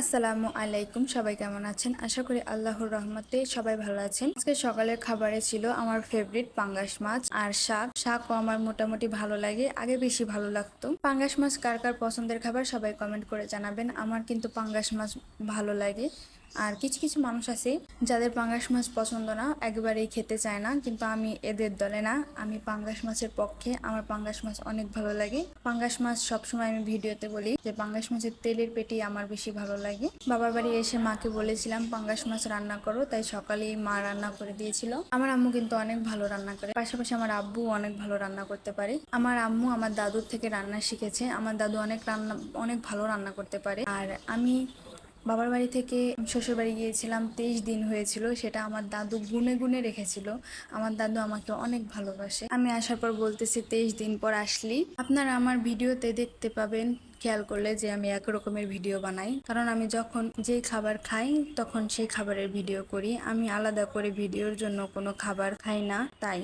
আসসালামু আলাইকুম, সবাই কেমন আছেন? আশা করি আল্লাহর রহমতে সবাই ভালো আছেন। আজকে সকালের খাবারে ছিল আমার ফেভারিট পাঙ্গাস মাছ আর শাক। শাকও আমার মোটামুটি ভালো লাগে, আগে বেশি ভালো লাগতো। পাঙ্গাস মাছ কার কার পছন্দের খাবার সবাই কমেন্ট করে জানাবেন। আমার কিন্তু পাঙ্গাস মাছ ভালো লাগে। আর কিছু কিছু মানুষ আছে যাদের পাঙ্গাস মাছ পছন্দ না, একেবারেই খেতে চায় না, কিন্তু আমি এদের দলে না। আমি পাঙ্গাস মাছের পক্ষে, আমার পাঙ্গাস মাছ অনেক ভালো লাগে। পাঙ্গাস মাছ সবসময় আমি ভিডিওতে বলি যে পাঙ্গাস মাছের তেলের পেটি আমার বেশি ভালো লাগে। বাবার বাড়ি এসে মাকে বলেছিলাম পাঙ্গাস মাছ রান্না করো, তাই সকালেই মা রান্না করে দিয়েছিল। আমার আম্মু কিন্তু অনেক ভালো রান্না করে, পাশাপাশি আমার আব্বু অনেক ভালো রান্না করতে পারে। আমার আম্মু আমার দাদুর থেকে রান্না শিখেছে। আমার দাদু অনেক ভালো রান্না করতে পারে। আর আমি বাবার বাড়ি থেকে শ্বশুর বাড়ি গিয়েছিলাম, 23 দিন হয়েছিল। সেটা আমার দাদু গুনে গুনে রেখেছিল। আমার দাদু আমাকে অনেক ভালোবাসে। আমি আসার পর বলতেছি 23 দিন পর আসলি। আপনারা আমার ভিডিওতে দেখতে পাবেন খেয়াল করলে যে আমি এক রকমের ভিডিও বানাই, কারণ আমি যখন যে খাবার খাই তখন সেই খাবারের ভিডিও করি। আমি আলাদা করে ভিডিওর জন্য কোনো খাবার খাই না, তাই।